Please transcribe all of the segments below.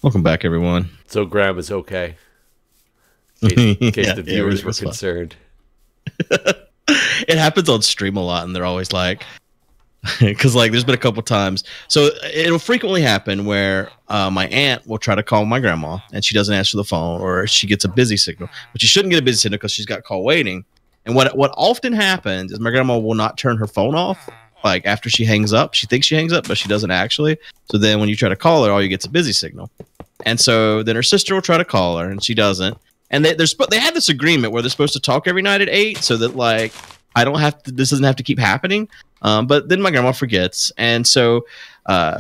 Welcome back, everyone. So Grandma's okay. In case the viewers were concerned. It happens on stream a lot, and they're always like, because like there's been a couple times. So it'll frequently happen where my aunt will try to call my grandma, and she doesn't answer the phone, or she gets a busy signal. But she shouldn't get a busy signal because she's got call waiting. And what often happens is my grandma will not turn her phone off. Like after she hangs up, she thinks she hangs up, but she doesn't actually. So then when you try to call her, all you get's a busy signal. And so then her sister will try to call her, and she doesn't. And they have this agreement where they're supposed to talk every night at 8, so that like I don't have to. This doesn't have to keep happening. But then my grandma forgets, and so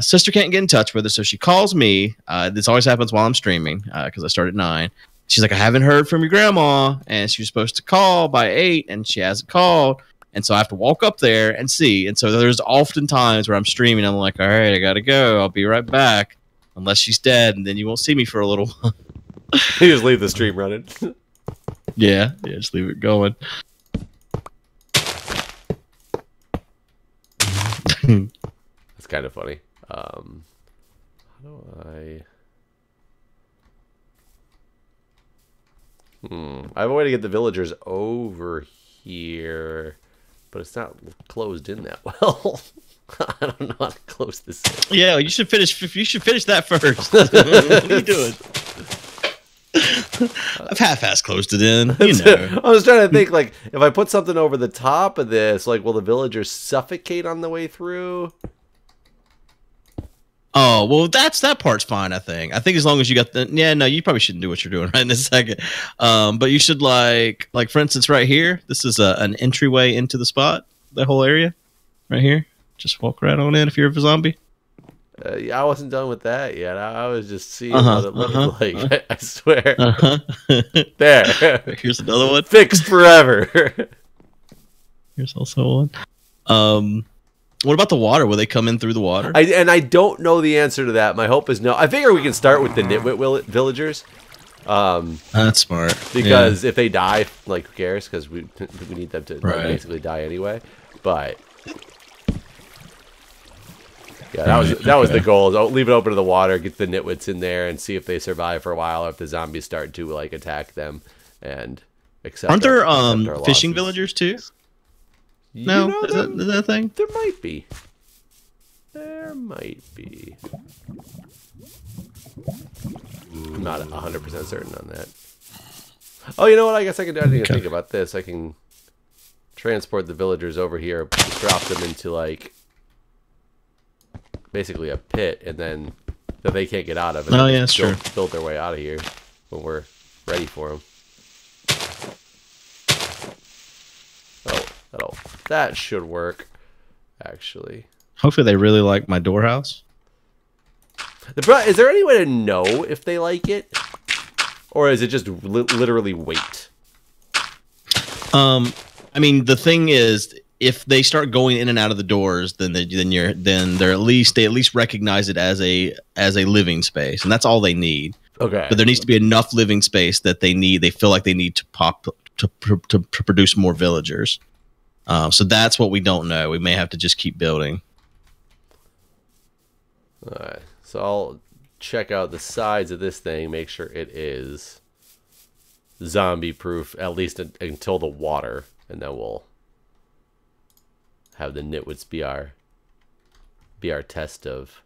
sister can't get in touch with her, so she calls me. This always happens while I'm streaming because I start at 9. She's like, I haven't heard from your grandma, and she was supposed to call by 8, and she hasn't called. And so I have to walk up there and see. And so there's often times where I'm streaming. I'm like, all right, I got to go. I'll be right back. Unless she's dead, and then you won't see me for a little while. You just leave the stream running. Yeah, just leave it going. That's kind of funny. How do I... I have a way to get the villagers over here, but it's not closed in that well. I don't know how to close this in. Yeah, you should finish. You should finish that first. What are you doing? I've half-ass closed it in. You know. I was trying to think, like, if I put something over the top of this, like, will the villagers suffocate on the way through? Oh, well, that part's fine, I think. I think as long as you got the... Yeah, no, you probably shouldn't do what you're doing right in a second. But you should, like for instance, right here, this is an entryway into the spot, the whole area, right here. Just walk right on in if you're a zombie. Yeah, I wasn't done with that yet. I was just seeing what it looked like. I swear. There. Here's another one. Fixed forever. Here's also one. What about the water? Will they come in through the water? I don't know the answer to that. My hope is no. I figure we can start with the nitwit villagers. That's smart. Because if they die, like, who cares? Because we need them to basically die anyway. But yeah, that was the goal. I'll leave it open to the water, get the nitwits in there, and see if they survive for a while. Or if the zombies start to like attack them, and accept. Aren't there fishing villagers too? No, is that a thing? There might be. There might be. I'm not 100% certain on that. Oh, you know what? I guess I can. I didn't even think about this. I can transport the villagers over here, just drop them into like basically a pit, and then that they can't get out of. And yeah, that's true. Build their way out of here when we're ready for them. That should work, actually. Hopefully they really like my door house. Is there any way to know if they like it? Or is it just literally wait? I mean, the thing is, if they start going in and out of the doors, then they at least recognize it as a living space, and that's all they need. Okay. But there needs to be enough living space that they feel like they need to produce more villagers. So that's what we don't know. We may have to just keep building. All right. So I'll check out the sides of this thing, make sure it is zombie-proof, at least until the water, and then we'll have the nitwits be our test of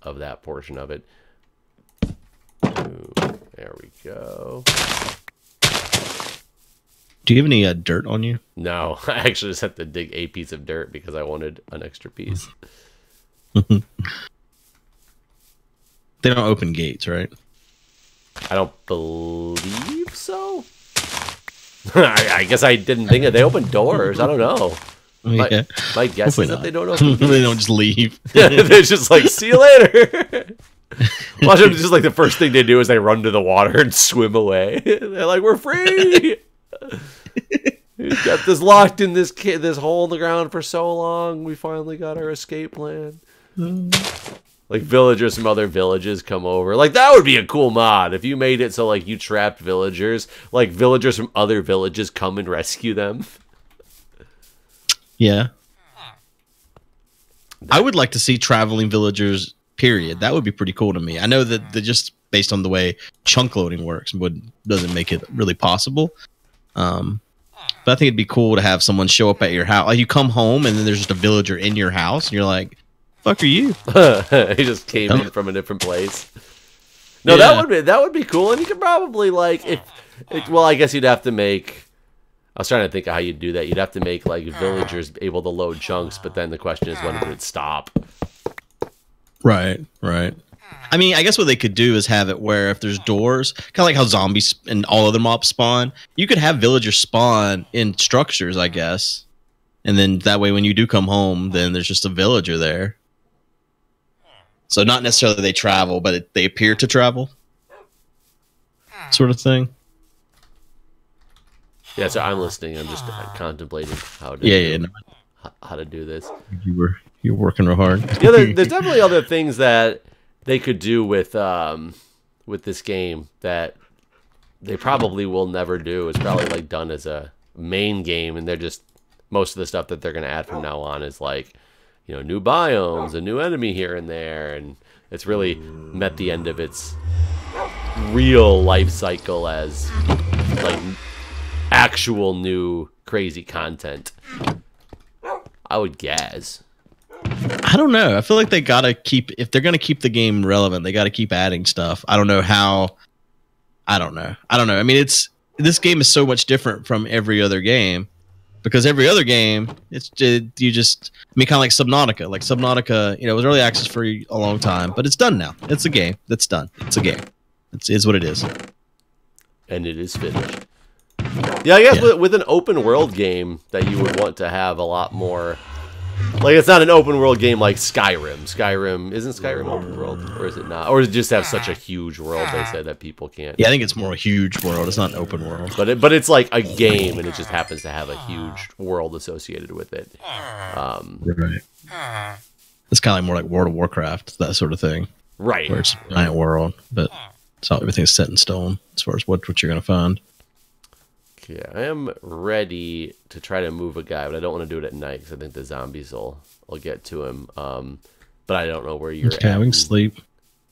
that portion of it. Ooh, there we go. Do you have any dirt on you? No, I actually just had to dig a piece of dirt because I wanted an extra piece. They don't open gates, right? I don't believe so. I guess I didn't think it. They open doors. I don't know. Yeah. My guess is that they don't open gates. They don't just leave. They're just like, see you later. Watch them, just like the first thing they do is they run to the water and swim away. They're like, we're free. We've got this locked in this hole in the ground for so long. We finally got our escape plan. Like villagers from other villages come over. Like that would be a cool mod if you made it so like you trapped villagers. Like villagers from other villages come and rescue them. Yeah. I would like to see traveling villagers period. That would be pretty cool to me. I know that just based on the way chunk loading works doesn't make it really possible. But I think it'd be cool to have someone show up at your house. Like you come home and then there's just a villager in your house and you're like, fuck are you? He just came in from a different place. No, that would be cool. And you could probably well, I guess you'd have to make, I was trying to think of how you'd do that. You'd have to make like villagers able to load chunks, but then the question is when would it stop? Right. I mean, I guess what they could do is have it where if there's doors, kind of like how zombies and all other mobs spawn, you could have villagers spawn in structures, I guess. And then that way when you do come home, then there's just a villager there. So not necessarily they travel, but they appear to travel. Sort of thing. Yeah, so I'm listening. I'm just contemplating how to how to do this. You're working real hard. Yeah, there's definitely other things that they could do with this game that they probably will never do. It's probably like done as a main game, and they're just most of the stuff that they're going to add from now on is like, you know, new biomes, a new enemy here and there, and it's really met the end of its real life cycle as like actual new crazy content. I would guess. I don't know. I feel like they gotta if they're gonna keep the game relevant, they gotta keep adding stuff. I don't know how. I don't know. I mean, this game is so much different from every other game because every other game, I mean, kind of like Subnautica. Like Subnautica, you know, it was early access for a long time, but it's done now. It's a game. That's done. It's a game. It's what it is. And it is finished. Yeah, I guess with an open world game that you would want to have a lot more. Like, it's not an open world game like Skyrim. Isn't Skyrim open world? Or is it not? Or does it just have such a huge world, they say, that people can't? Yeah, I think it's more a huge world. It's not an open world. But it's like a game, and it just happens to have a huge world associated with it. Right. It's kind of like more like World of Warcraft, that sort of thing. Right. Where it's a giant world, but everything's set in stone as far as what you're going to find. Okay, I am ready to try to move a guy, but I don't want to do it at night because I think the zombies will get to him. But I don't know where you're at. We can sleep.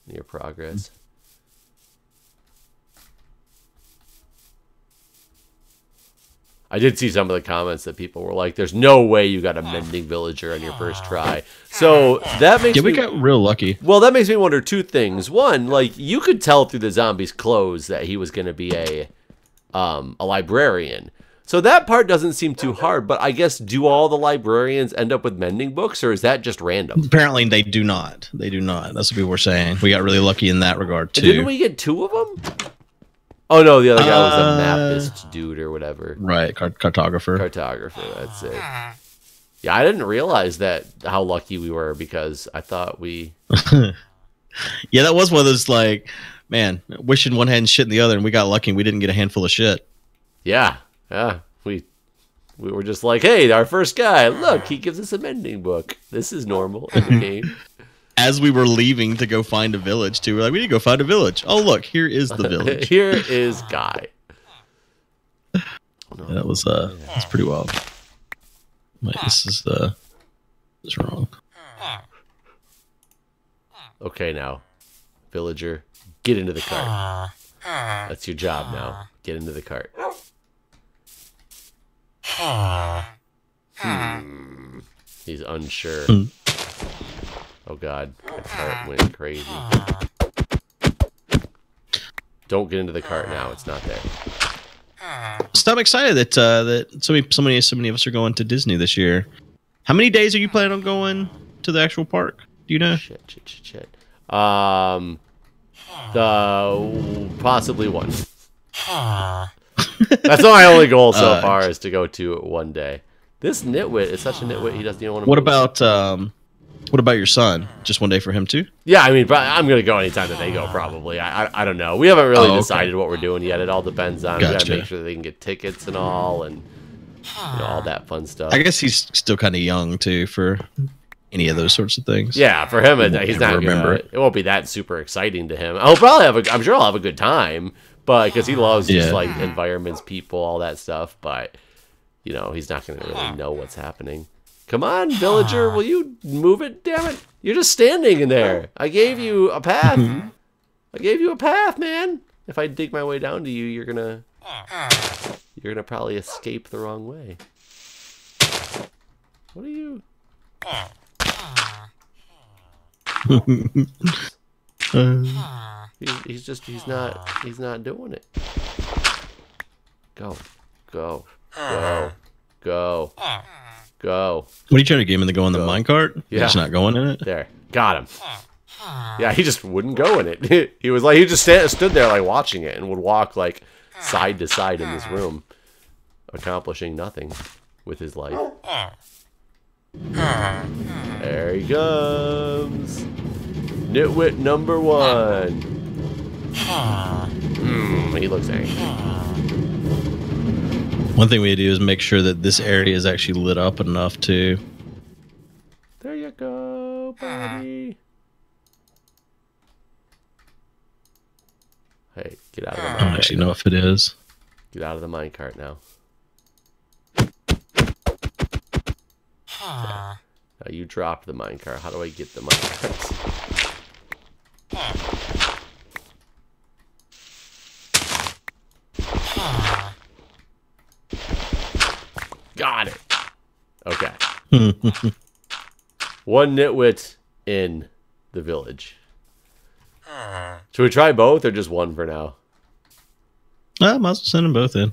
In your progress. I did see some of the comments that people were like, "There's no way you got a mending villager on your first try." So that makes we got real lucky. Well, that makes me wonder two things. One, like you could tell through the zombie's clothes that he was going to be a librarian. So that part doesn't seem too hard, but I guess do all the librarians end up with mending books, or is that just random? Apparently they do not. They do not. That's what people were saying. We got really lucky in that regard too. Didn't we get 2 of them? Oh no, the other guy was a mapist dude or whatever. Right, cartographer. Cartographer, that's it. Yeah, I didn't realize that how lucky we were because I thought we. Yeah, that was one of those like, man, wishing one had and shit in the other, and we got lucky and we didn't get a handful of shit. Yeah. We were just like, hey, our first guy, look, he gives us a mending book. This is normal in the game. As we were leaving to go find a village, too, we're like, we need to go find a village. Oh, look, here is the village. Here is Guy. Yeah, that was that's pretty wild. Wait, this is wrong. Okay, now, villager, get into the cart. That's your job now. Get into the cart. He's unsure. Oh god, the cart went crazy. Don't get into the cart now. It's not there. So I'm excited that so many of us are going to Disney this year. How many days are you planning on going to the actual park? Do you know? Shit. Possibly one. That's my only goal so far is to go to it one day. This nitwit is such a nitwit. He doesn't even want to. What about your son? Just one day for him too? Yeah, I mean, I'm gonna go anytime that they go. Probably. I don't know. We haven't really decided what we're doing yet. It all depends on. We gotta make sure that they can get tickets and all, and all that fun stuff. I guess he's still kind of young too for any of those sorts of things. Yeah, for him, he's not remember it. It won't be that super exciting to him. I'll probably I'm sure I'll have a good time, but because he loves just like environments, people, all that stuff. But he's not gonna really know what's happening Come on, villager, will you move it? Damn it. You're just standing in there. I gave you a path. I gave you a path, man. If I dig my way down to you, you're gonna probably escape the wrong way. What are you? He's not doing it. Go. Go. Go. Go. Go. What are you trying to get him to go in the minecart? Yeah. He's not going in it? There. Got him. Yeah, he just wouldn't go in it. He was like, he just stood there like watching it and would walk like side to side in this room, accomplishing nothing with his life. There he comes. Nitwit number 1. He looks angry. One thing we do is make sure that this area is actually lit up enough too. There you go, buddy. Hey, get out of the minecart. I don't actually know if it is. Get out of the minecart now. Now you dropped the minecart. How do I get the minecart? Got it. Okay. One nitwit in the village. Should we try both or just one for now? Might as well send them both in.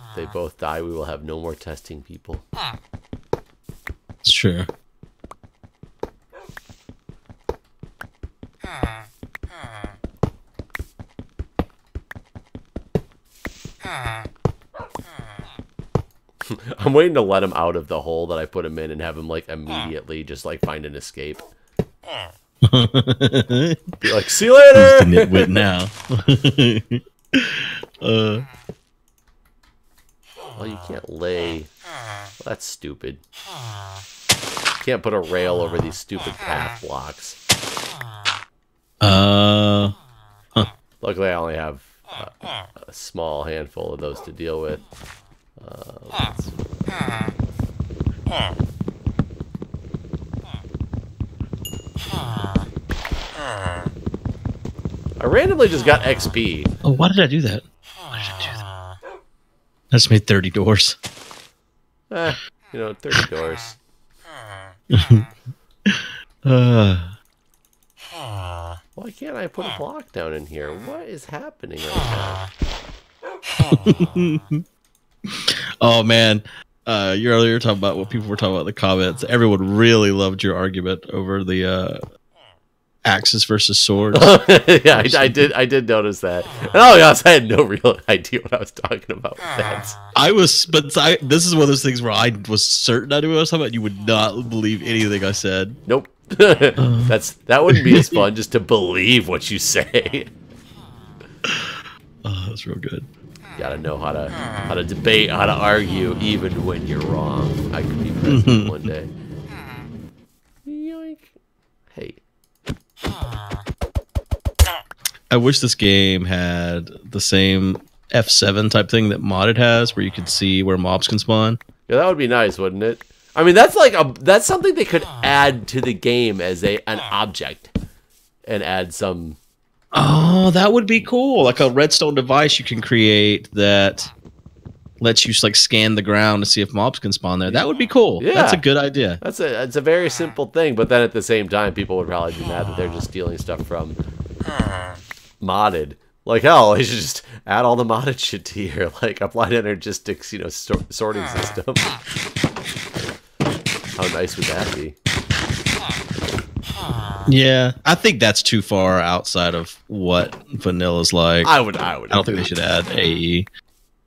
If they both die, we will have no more testing people. It's true. I'm waiting to let him out of the hole that I put him in and have him like immediately just like find an escape. Be like, see you later. Nitwit now. Well, you can't lay. Well, that's stupid. You can't put a rail over these stupid path blocks. Luckily, I only have a small handful of those to deal with. I randomly just got XP. Oh, why did I do that? Why did I do that? I just made 30 doors. 30 doors. Why can't I put a block down in here? What is happening right now? Oh man, you earlier talking about what people were talking about in the comments. Everyone really loved your argument over the axes versus swords. Yeah, I did notice that. Oh yes, I had no real idea what I was talking about with that. This is one of those things where I was certain I knew what I was talking about. You would not believe anything I said. Nope. That wouldn't be as fun just to believe what you say. Oh, that's real good. Gotta know how to debate, how to argue, even when you're wrong. I could be president one day. Yoink. Hey. I wish this game had the same F7 type thing that modded has, where you could see where mobs can spawn. Yeah, that would be nice, wouldn't it? I mean, that's something they could add to the game as an object, and add some. Oh, that would be cool. Like a redstone device you can create that lets you like scan the ground to see if mobs can spawn there. That would be cool. Yeah. That's a good idea. It's a very simple thing, but then at the same time, people would probably be mad that they're just stealing stuff from modded. Like, hell, they should just add all the modded shit to here, like applied energistics, sorting system. How nice would that be? Yeah, I think that's too far outside of what Vanilla's like. I don't think they should add AE,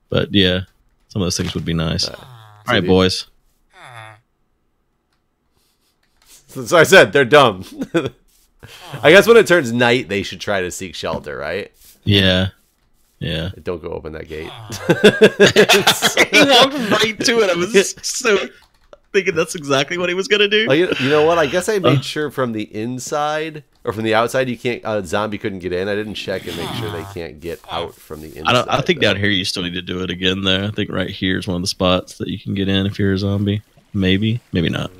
but yeah, some of those things would be nice. All right, boys. So I said they're dumb. I guess when it turns night, they should try to seek shelter, right? Yeah. Yeah. Don't go open that gate. He walked right to it. I was so. thinking that's exactly what he was gonna do. Like, you know what? I guess I made sure from the inside or from the outside you can't. Zombie couldn't get in. I didn't check and make sure they can't get out from the inside. I think down here you still need to do it again though. I think right here is one of the spots that you can get in if you're a zombie. Maybe not.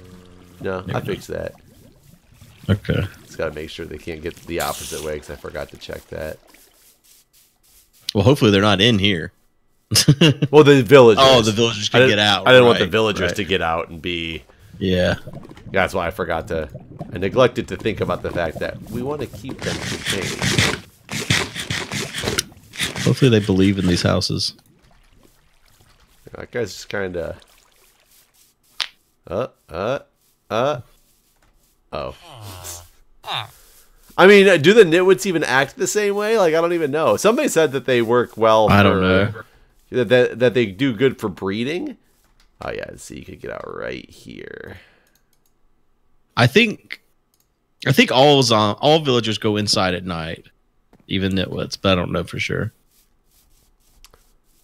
No, maybe I fixed that. Okay. Just gotta make sure they can't get the opposite way because I forgot to check that. Well, hopefully they're not in here. Well, the villagers. Oh, the villagers can get out. I didn't want the villagers to get out and be. Yeah. That's why I forgot to. I neglected to think about the fact that we want to keep them contained. Hopefully they believe in these houses. That guy's just kind of. Oh. I mean, do the nitwits even act the same way? Like, I don't even know. Somebody said that they work well. I don't know. That they do good for breeding. Oh yeah, so you could get out right here. I think all villagers go inside at night, even nitwits, but I don't know for sure.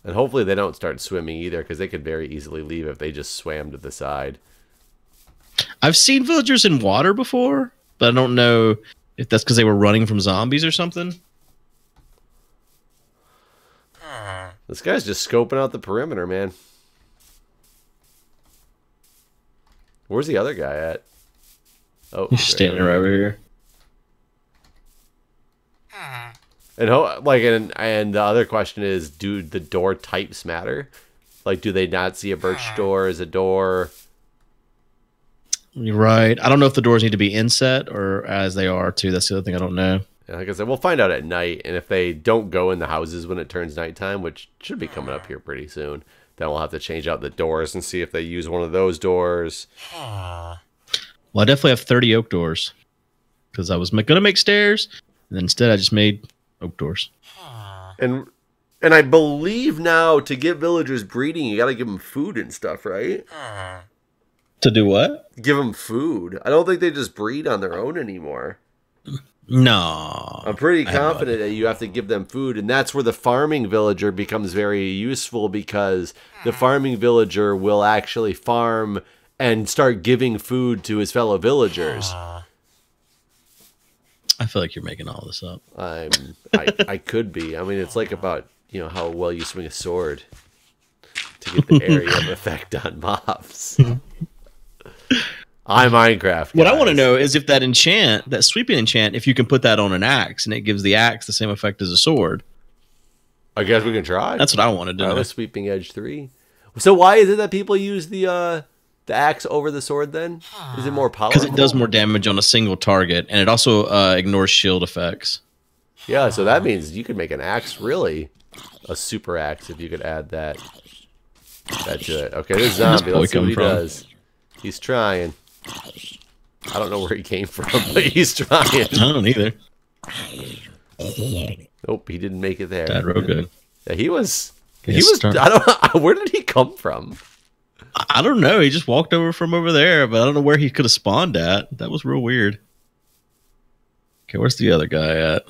And hopefully they don't start swimming either, because they could very easily leave if they just swam to the side. I've seen villagers in water before, but I don't know if that's because they were running from zombies or something. This guy's just scoping out the perimeter, man. Where's the other guy at? Oh, he's standing right over here. And and the other question is, do the door types matter? Like, do they not see a birch door as a door? You're right. I don't know if the doors need to be inset or as they are too. That's the other thing I don't know. And like I said, we'll find out at night. And if they don't go in the houses when it turns nighttime, which should be coming up here pretty soon, then we'll have to change out the doors and see if they use one of those doors. Well, I definitely have 30 oak doors because I was going to make stairs, and then instead I just made oak doors. And I believe now to get villagers breeding, you got to give them food and stuff, right? To do what? Give them food. I don't think they just breed on their own anymore. No. I'm pretty confident that you have to give them food, and that's where the farming villager becomes very useful, because the farming villager will actually farm and start giving food to his fellow villagers. I feel like you're making all this up. I could be. I mean, it's like about, how well you swing a sword to get the area of effect on mobs. I'm Minecraft, guys. What I want to know is if that enchant, that sweeping enchant, if you can put that on an axe and it gives the axe the same effect as a sword. I guess we can try. That's what I wanted to know. Sweeping edge 3. So why is it that people use the axe over the sword then? Is it more powerful? Because it does more damage on a single target, and it also ignores shield effects. Yeah, so that means you could make an axe really a super axe if you could add that to it. Okay, this zombie, let's see what he does. He's trying. I don't know where he came from, but he's trying. I don't either. Nope, he didn't make it there. That real good. Yeah, he was. I don't. Where did he come from? I don't know. He just walked over from over there, but I don't know where he could have spawned at. That was real weird. Okay, where's the other guy at?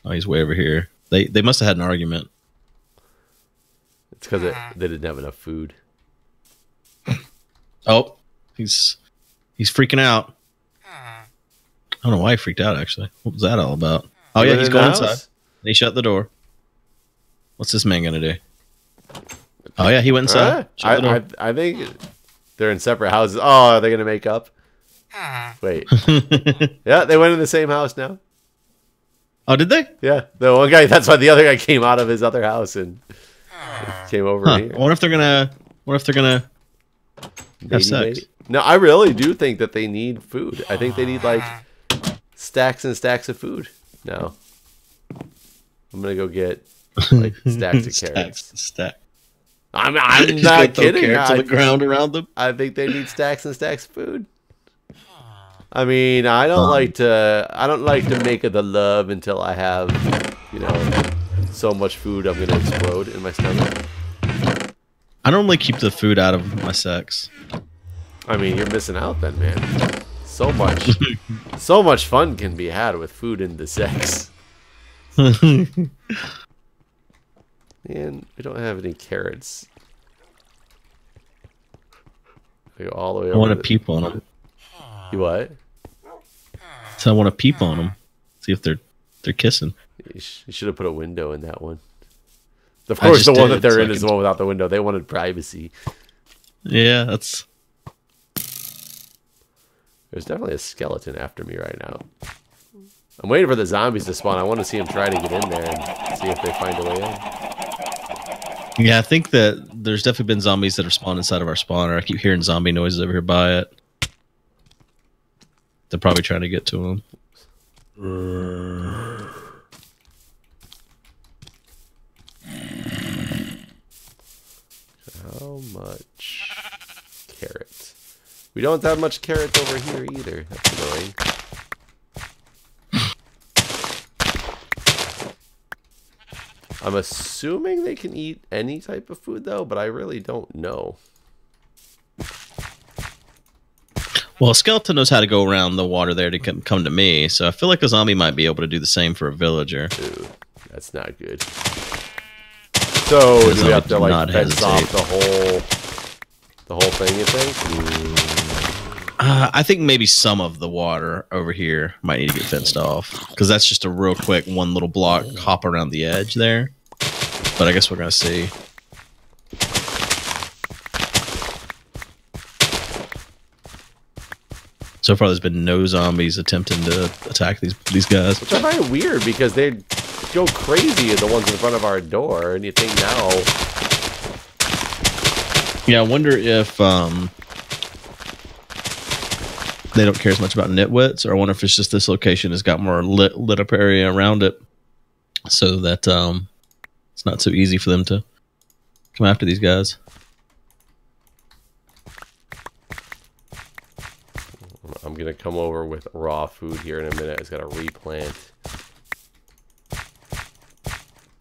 Oh, he's way over here. They must have had an argument. It's because they didn't have enough food. Oh, he's freaking out. I don't know why he freaked out, actually. What was that all about? Oh, yeah, he's going inside. He shut the door. What's this man going to do? Oh, yeah, he went inside. I think they're in separate houses. Oh, are they going to make up? Wait. Yeah, they went in the same house now. Oh, did they? Yeah. The one guy, that's why the other guy came out of his other house and came over here. I wonder if they're going to have sex. No, I really do think that they need food. I think they need like stacks and stacks of food. No. I'm going to go get like stacks of carrots. Stack. I'm not kidding. Carrots on the ground around them. I think they need stacks and stacks of food. I mean, I don't like to make the love until I have, so much food I'm gonna explode in my stomach. I normally keep the food out of my sex. I mean, you're missing out then, man. So much fun can be had with food in the sex. And we don't have any carrots. I go all the way over. I want to peep on them. You what? So I want to peep on them, see if they're kissing. You should have put a window in that one. Of course, the one that they're in is the one without the window. They wanted privacy. Yeah, that's. There's definitely a skeleton after me right now. I'm waiting for the zombies to spawn. I want to see them try to get in there and see if they find a way in. Yeah, I think that there's definitely been zombies that are spawned inside of our spawner. I keep hearing zombie noises over here by it. They're probably trying to get to them. How much carrot? We don't have much carrot over here either. That's annoying. I'm assuming they can eat any type of food though, but I really don't know. Well, a skeleton knows how to go around the water there to come to me, so I feel like a zombie might be able to do the same for a villager. Ooh, that's not good. So do we have to like fence off the whole thing, you think? I think maybe some of the water over here might need to get fenced off, because that's just a real quick one little block hop around the edge there. But I guess we're gonna see. So far, there's been no zombies attempting to attack these guys. Which I find weird because they go crazy at the ones in front of our door, and you think now. Yeah, I wonder if they don't care as much about nitwits, or I wonder if it's just this location has got more lit up area around it, so that it's not so easy for them to come after these guys. I'm gonna come over with raw food here in a minute. I just gotta replant.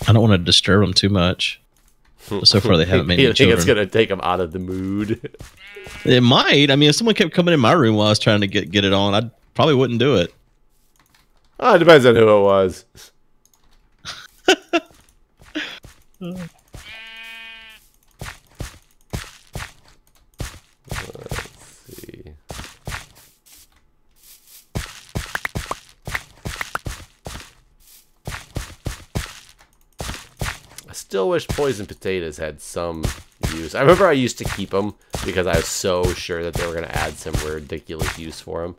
I don't want to disturb them too much. But so far, they haven't made any children. It's gonna take them out of the mood. It might. I mean, if someone kept coming in my room while I was trying to get it on, I probably wouldn't do it. Oh, it depends on who it was. Let's see. I still wish poison potatoes had some use. I remember I used to keep them because I was so sure that they were going to add some ridiculous use for them.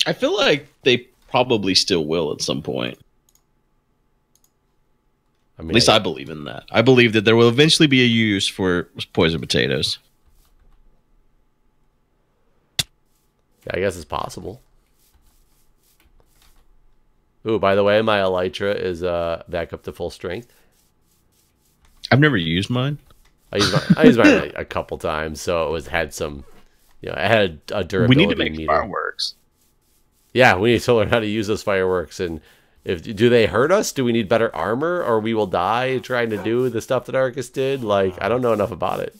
I feel like they probably still will at some point. I mean, at least I believe in that. I believe that there will eventually be a use for poison potatoes. Yeah, I guess it's possible. Ooh, by the way, my elytra is back up to full strength. I've never used mine. I used mine like a couple times, so it had some, it had a durability. We need to make fireworks. Yeah, we need to learn how to use those fireworks. And do they hurt us? Do we need better armor, or we will die trying to do the stuff that Arcus did? Like, I don't know enough about it.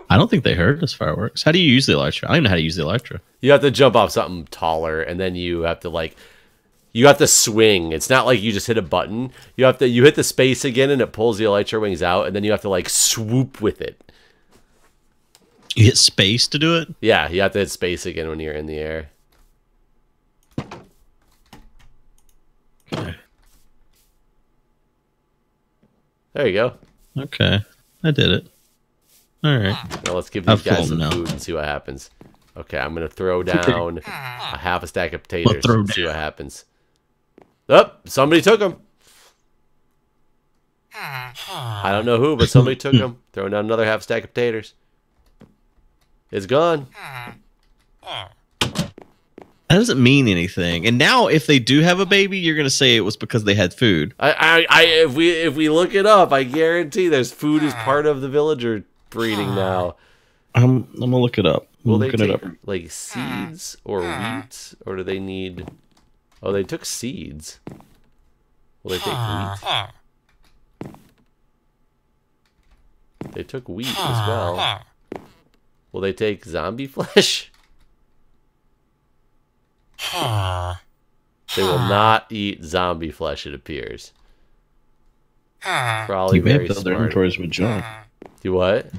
I don't think they hurt us, fireworks. How do you use the elytra? I don't even know how to use the elytra. You have to jump off something taller, and then you have to swing. It's not like you just hit a button. You hit the space again, and it pulls the elytra wings out, and then you have to like swoop with it. You hit space to do it? Yeah, you have to hit space again when you're in the air. Okay. There you go. Okay, I did it. All right. Now let's give these guys some food and see what happens. Okay, I'm gonna throw down a half a stack of potatoes and see what happens. Oh, somebody took them. I don't know who, but somebody took them. Throwing down another half stack of potatoes. It's gone. That doesn't mean anything. And now, if they do have a baby, you're gonna say it was because they had food. If we look it up, I guarantee there's food is part of the villager breeding now. I'm gonna look it up. Will they take like seeds or wheat, or do they need? Oh, they took seeds. Will they take wheat? They took wheat as well. Will they take zombie flesh? They will not eat zombie flesh, it appears. Probably you may very have filled smart. their inventories with junk. Do what?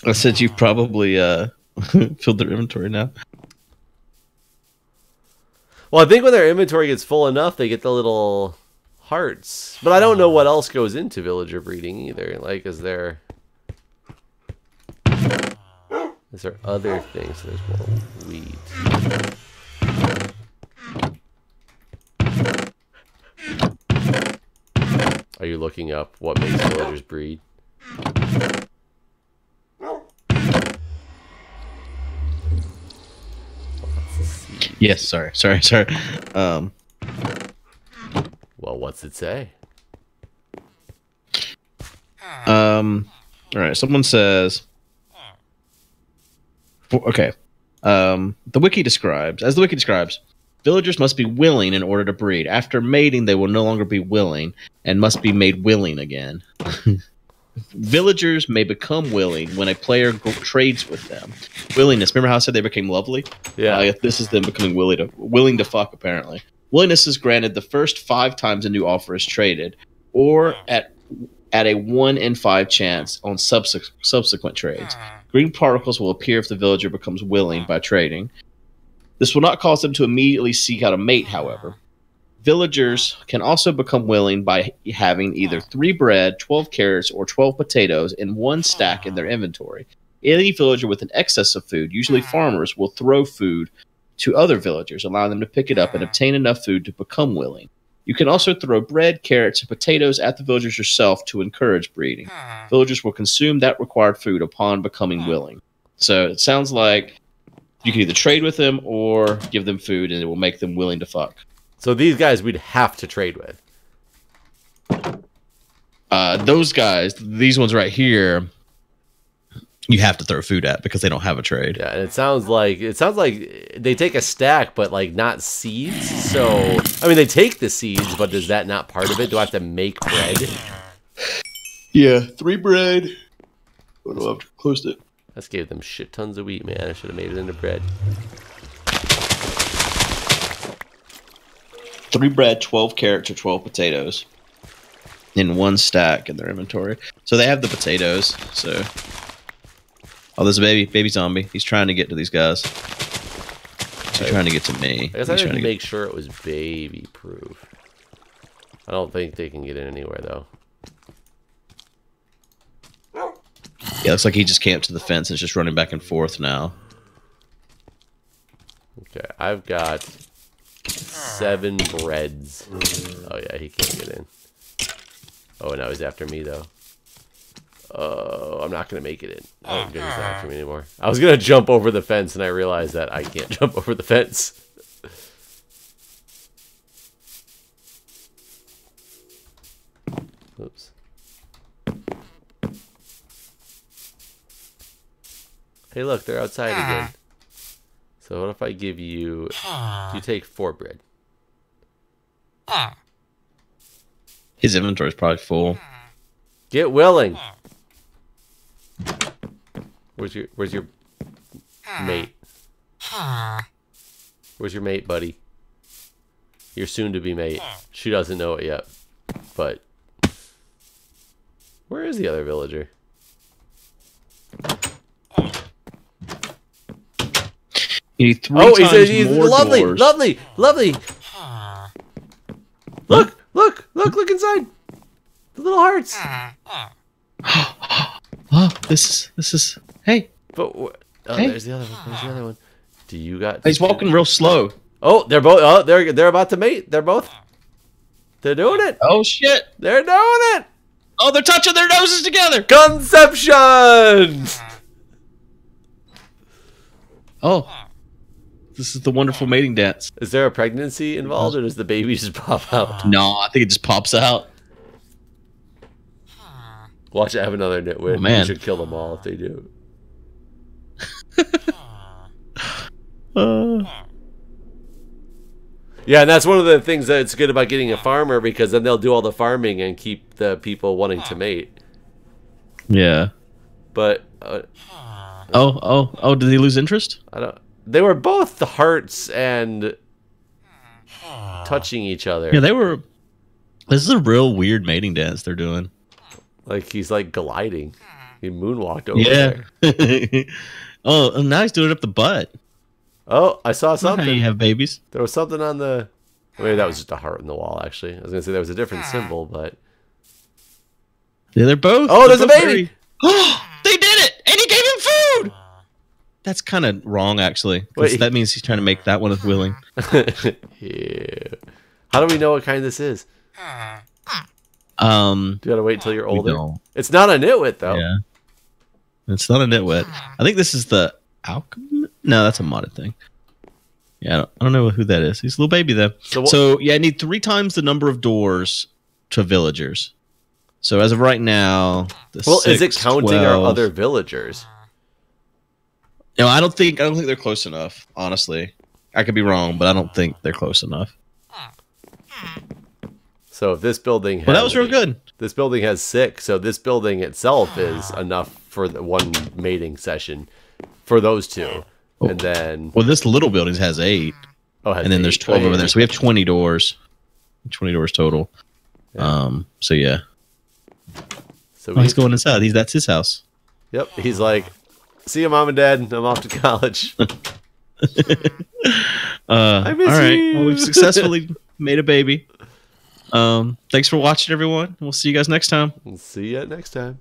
I said you've probably filled their inventory now. Well, I think when their inventory gets full enough, they get the little hearts. But I don't know what else goes into villager breeding either. Like, is there other things? There's more wheat. Are you looking up what makes villagers breed? Yes, sorry. Well, what's it say? All right. Someone says, okay. The wiki describes, villagers must be willing in order to breed. After mating, they will no longer be willing and must be made willing again. Villagers may become willing when a player trades with them. Willingness. Remember how I said they became lovely? Yeah. This is them becoming willing to fuck, apparently. Willingness is granted the first 5 times a new offer is traded, or at a 1 in 5 chance on subsequent trades. Green particles will appear if the villager becomes willing by trading. This will not cause them to immediately seek out a mate, however. Villagers can also become willing by having either 3 bread, 12 carrots, or 12 potatoes in 1 stack in their inventory. Any villager with an excess of food, usually farmers, will throw food to other villagers, allowing them to pick it up and obtain enough food to become willing. You can also throw bread, carrots, and potatoes at the villagers yourself to encourage breeding. Villagers will consume that required food upon becoming willing. So it sounds like you can either trade with them or give them food, and it will make them willing to fuck. So these guys we'd have to trade with. Those guys, these ones right here, you have to throw food at because they don't have a trade. Yeah, and it sounds like they take a stack, but like not seeds. So I mean, they take the seeds, but is that not part of it? Do I have to make bread? Yeah, 3 bread. Oh, no, I have to close it. I just gave them shit tons of wheat, man. I should have made it into bread. 3 bread, 12 carrots, or 12 potatoes in 1 stack in their inventory. So they have the potatoes. So, oh, there's a baby zombie. He's trying to get to these guys. He's trying to get to me. I guess I didn't make sure it was baby proof. I don't think they can get in anywhere though. Yeah, looks like he just camped to the fence and is just running back and forth now. Okay, I've got 7 breads. Oh yeah, he can't get in. Oh, now he's after me though. Oh, I'm not gonna make it in. Oh, good, he's not after me anymore. I was gonna jump over the fence and I realized that I can't jump over the fence. Oops. Hey, look, they're outside again. So what if I give you... You take 4 bread. His inventory is probably full. Get willing. Where's your mate? Where's your mate, buddy? Your soon-to-be mate. She doesn't know it yet. But... Where is the other villager? You need 3 times he's more lovely, doors. lovely. Look inside. The little hearts. Oh, this is. Hey, But hey. There's the other one. There's the other one. Do you got? He's walking real slow. Oh, they're both. Oh, they're about to mate. They're both. They're doing it. Oh shit! They're doing it. Oh, they're touching their noses together. Conception. Oh, this is the wonderful mating dance. Is there a pregnancy involved, or does the baby just pop out? No, I think it just pops out. Watch it have another nitwit. Oh, man. We should kill them all if they do. Yeah, and that's one of the things that's good about getting a farmer, because then they'll do all the farming and keep the people wanting to mate. Yeah. But Oh! Did he lose interest? I don't. They were both the hearts and touching each other. Yeah, they were. This is a real weird mating dance they're doing. Like he's like gliding. He moonwalked over Yeah. there. Oh, now he's doing it up the butt. Oh, I saw That's not something. how you have babies. There was something on the... Maybe that was just a heart in the wall, actually. I was going to say there was a different symbol, but... Yeah, they're both. Oh, there's they're a both baby! Oh, they did it! And he gave him food! That's kind of wrong, actually. Because that means he's trying to make that one willing. Yeah. How do we know what kind this is? You gotta wait until you're older. It's not a nitwit, though. Yeah. It's not a nitwit. I think this is the alchemist. No, that's a modded thing. Yeah, I don't know who that is. He's a little baby, though. So yeah, I need 3 times the number of doors to villagers. So as of right now, is it counting 12, our other villagers? No, I don't think they're close enough. Honestly, I could be wrong, but I don't think they're close enough. So if this building has... Well, that was real good. This building has 6, so this building itself is enough for the one mating session for those 2. Oh. And then... Well, this little building has 8. Oh, and then there's 12 over there. So we have 20 doors. 20 doors total. Yeah. So yeah. So he's going inside. That's his house. Yep. He's like, see you, Mom and Dad. I'm off to college. I miss you. Well, we've successfully made a baby. Thanks for watching, everyone. We'll see you guys next time. We'll see you next time.